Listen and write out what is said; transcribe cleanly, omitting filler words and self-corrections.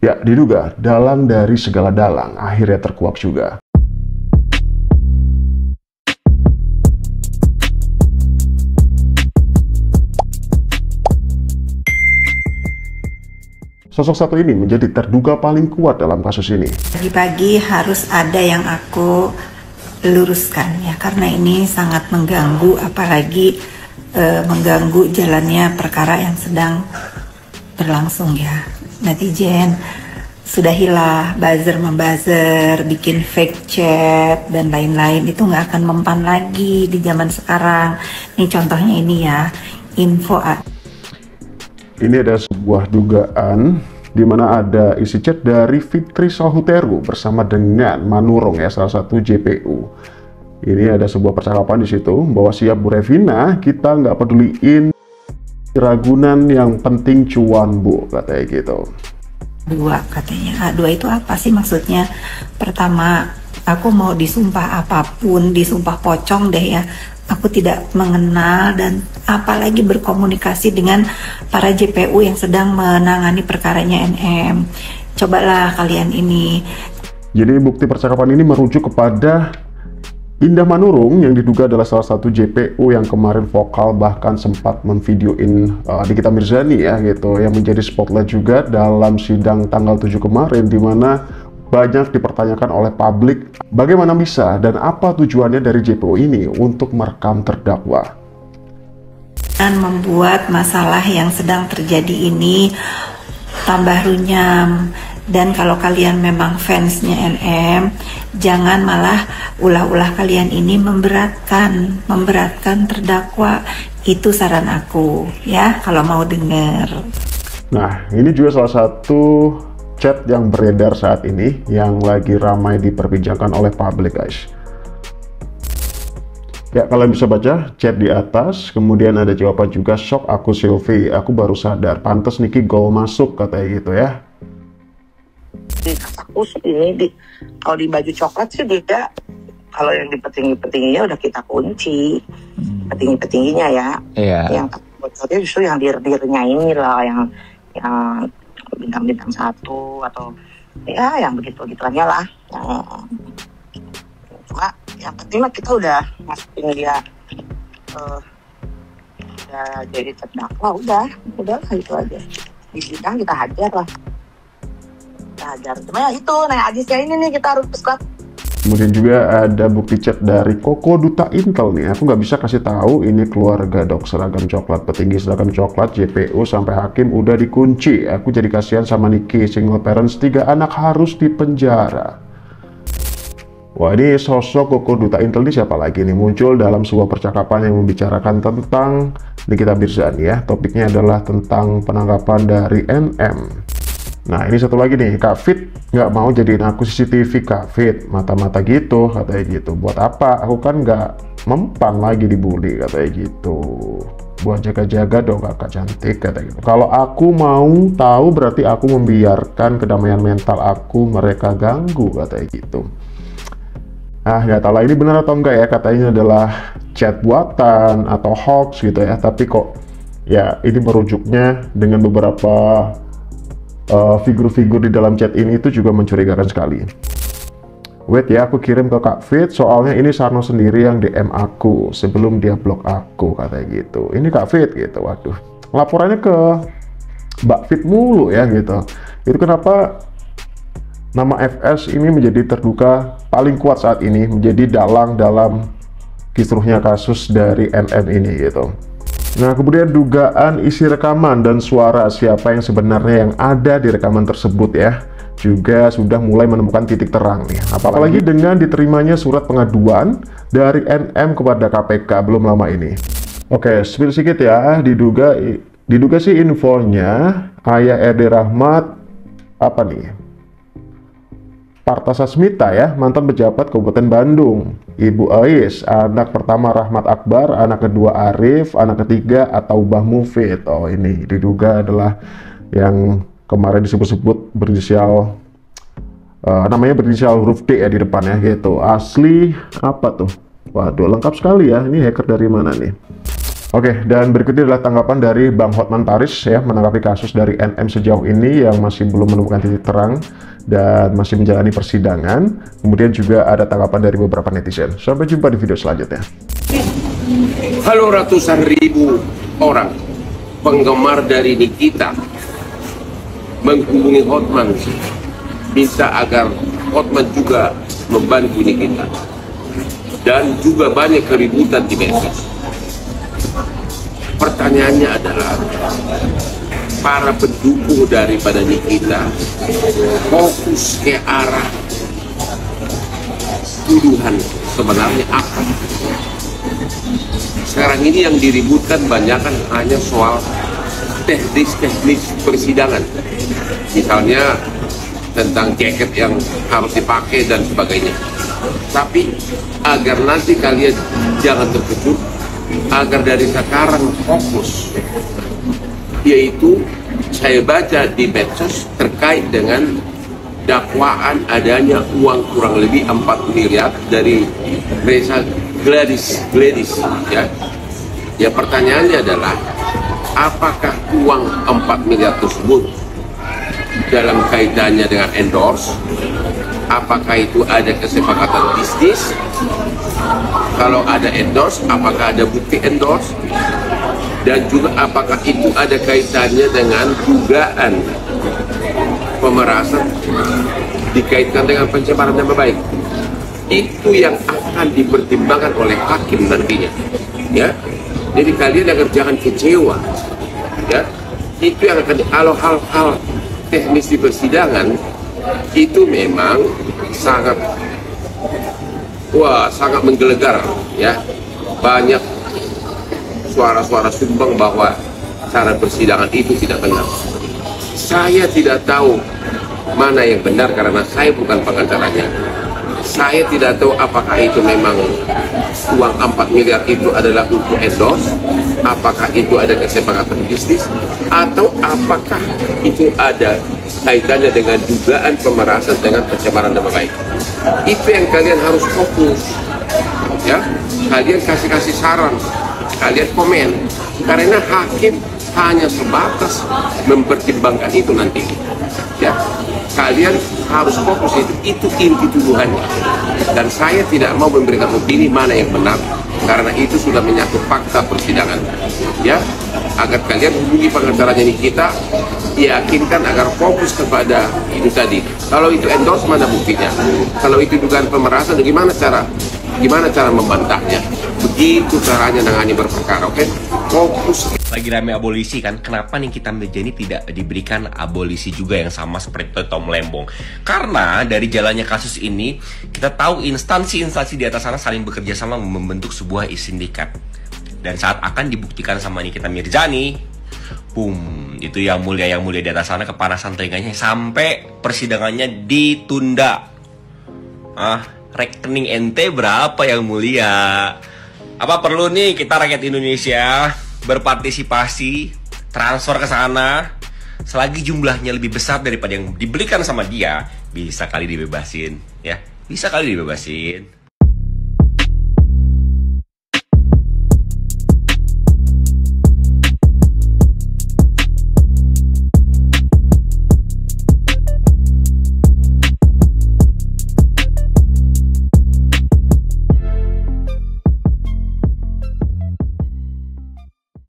Ya, diduga dalang dari segala dalang akhirnya terkuak juga. Sosok satu ini menjadi terduga paling kuat dalam kasus ini. Pagi-pagi harus ada yang aku luruskan ya, karena ini sangat mengganggu, apalagi mengganggu jalannya perkara yang sedang berlangsung ya. Netizen sudahilah buzzer-membuzzer, bikin fake chat dan lain-lain, itu nggak akan mempan lagi di zaman sekarang. Ini contohnya ini ya, info. Ini ada sebuah dugaan di mana ada isi chat dari Fitri Sahuteru bersama dengan Manurung ya, salah satu JPU. Ini ada sebuah percakapan di situ bahwa siap Bu Revina, kita nggak peduliin Ragunan, yang penting cuan Bu, katanya gitu. Dua katanya. Dua itu apa sih maksudnya? Pertama, aku mau disumpah apapun, disumpah pocong deh ya. Aku tidak mengenal dan apalagi berkomunikasi dengan para JPU yang sedang menangani perkaranya NM. Cobalah kalian ini. Jadi bukti percakapan ini merujuk kepada Indah Manurung yang diduga adalah salah satu JPU yang kemarin vokal, bahkan sempat memvideoin Nikita Mirzani ya gitu, yang menjadi spotlight juga dalam sidang tanggal 7 kemarin, di mana banyak dipertanyakan oleh publik bagaimana bisa dan apa tujuannya dari JPU ini untuk merekam terdakwa. Dan membuat masalah yang sedang terjadi ini tambah runyam. Dan kalau kalian memang fansnya NM, jangan malah ulah-ulah kalian ini memberatkan terdakwa. Itu saran aku ya, kalau mau denger. Nah, ini juga salah satu chat yang beredar saat ini yang lagi ramai diperbincangkan oleh publik, guys. Ya, kalian bisa baca chat di atas, kemudian ada jawaban juga, "Shock aku Sylvie, aku baru sadar, pantes Niki gol masuk," katanya gitu ya. Di kakus ini kalau di baju coklat sih dia, kalau yang di petinggi-petingginya udah kita kunci, petinggi-petingginya ya. Iya. Yang bocornya justru yang dir-dirnya ini lah, yang bintang-bintang satu atau ya yang begitu-begituannya lah. Cuma yang penting mah kita udah masukin dia udah jadi terdakwa, udah lah itu aja. Di sidang kita hajar lah. Cuma ya itu, nah Ajisnya ini nih kita harus peskat. Kemudian juga ada bukti chat dari Koko Duta Intel nih. Aku nggak bisa kasih tahu ini keluarga dok, seragam coklat, petinggi seragam coklat, JPU sampai hakim udah dikunci. Aku jadi kasihan sama Niki, single parents, 3 anak harus dipenjara. Wah, ini sosok Koko Duta Intel ini siapa lagi nih? Muncul dalam sebuah percakapan yang membicarakan tentang Nikita Mirzani ya. Topiknya adalah tentang penangkapan dari NM. Nah, ini satu lagi nih, Kak Fit nggak mau jadiin aku CCTV, Kak Fit, mata-mata gitu, katanya gitu. Buat apa? Aku kan nggak mempan lagi dibully, katanya gitu. Buat jaga-jaga dong kakak cantik, katanya gitu. Kalau aku mau tahu berarti aku membiarkan kedamaian mental aku mereka ganggu, katanya gitu. Ah, nggak tahu lah ini benar atau enggak ya, katanya adalah chat buatan atau hoax gitu ya. Tapi kok ya ini merujuknya dengan beberapa figur-figur di dalam chat ini itu juga mencurigakan sekali. Wait ya, aku kirim ke Kak Fit, soalnya ini Sarno sendiri yang DM aku sebelum dia blok aku, katanya gitu. Ini Kak Fit gitu, waduh. Laporannya ke Mbak Fit mulu ya gitu. Itu kenapa nama FS ini menjadi terduga paling kuat saat ini, menjadi dalang dalam kisruhnya kasus dari NM ini gitu. Nah, kemudian dugaan isi rekaman dan suara siapa yang sebenarnya yang ada di rekaman tersebut ya, juga sudah mulai menemukan titik terang nih. Apalagi dengan diterimanya surat pengaduan dari NM kepada KPK belum lama ini. Oke, spill sedikit ya, diduga sih infonya ayah RD Rahmat apa nih? Parta Sasmita ya, mantan pejabat Kabupaten Bandung. Ibu Ais, anak pertama Rahmat Akbar, anak kedua Arif, anak ketiga Ataubah Mufid. Oh, ini diduga adalah yang kemarin disebut-sebut berinisial namanya berinisial huruf D ya di depan ya gitu. Asli apa tuh? Waduh, lengkap sekali ya. Ini hacker dari mana nih? Oke, dan berikutnya adalah tanggapan dari Bang Hotman Paris ya, menanggapi kasus dari NM sejauh ini yang masih belum menemukan titik terang dan masih menjalani persidangan. Kemudian juga ada tanggapan dari beberapa netizen. Sampai jumpa di video selanjutnya. Halo ratusan ribu orang penggemar dari Nikita menghubungi Hotman, minta agar Hotman juga membantu Nikita, dan juga banyak keributan di medsos. Pertanyaannya adalah, para pendukung daripada Nikita fokus ke arah tuduhan sebenarnya apa? Sekarang ini yang diributkan banyak kan hanya soal teknis persidangan, misalnya tentang jaket yang harus dipakai dan sebagainya. Tapi agar nanti kalian jangan terkejut, agar dari sekarang fokus, yaitu saya baca di medsos terkait dengan dakwaan adanya uang kurang lebih 4 miliar dari Reza Gladys ya. Pertanyaannya adalah, apakah uang 4 miliar tersebut dalam kaitannya dengan endorse? Apakah itu ada kesepakatan bisnis? Kalau ada endorse, apakah ada bukti endorse? Dan juga apakah itu ada kaitannya dengan dugaan pemerasan dikaitkan dengan pencemaran nama baik? Itu yang akan dipertimbangkan oleh hakim nantinya, ya. Jadi kalian agar jangan kecewa, ya. Itu yang akan, kalau hal-hal teknis di persidangan itu memang sangat menggelegar, ya. Banyak suara-suara sumbang bahwa cara persidangan itu tidak benar. Saya tidak tahu mana yang benar karena saya bukan pengacaranya. Saya tidak tahu apakah itu memang uang 4 miliar itu adalah untuk endorse, apakah itu ada kesepakatan bisnis, atau apakah itu ada kaitannya dengan dugaan pemerasan dengan pencemaran nama baik. Itu yang kalian harus fokus, ya. Kalian kasih saran, kalian komen, karena hakim hanya sebatas mempertimbangkan itu nanti, ya. Kalian harus fokus itu inti tuduhannya, dan saya tidak mau memberikan opini mana yang benar karena itu sudah menyangkut fakta persidangan, ya. Agar kalian hubungi pengacaranya Nikita, yakinkan agar fokus kepada itu tadi. Kalau itu endorse, mana buktinya? Kalau itu dugaan pemerasan, gimana cara membantahnya? Begitu caranya nangani berperkara, oke? Fokus. Lagi rame abolisi kan, kenapa nih kita ini tidak diberikan abolisi juga yang sama seperti Tom Lembong? Karena dari jalannya kasus ini, kita tahu instansi-instansi di atas sana saling bekerja sama membentuk sebuah sindikat. Dan saat akan dibuktikan sama Nikita Mirzani, itu yang mulia di atas sana kepanasan telinganya sampai persidangannya ditunda. Rekening ente berapa yang mulia? Apa perlu nih kita rakyat Indonesia berpartisipasi, transfer ke sana, selagi jumlahnya lebih besar daripada yang dibelikan sama dia, bisa kali dibebasin, ya, bisa kali dibebasin.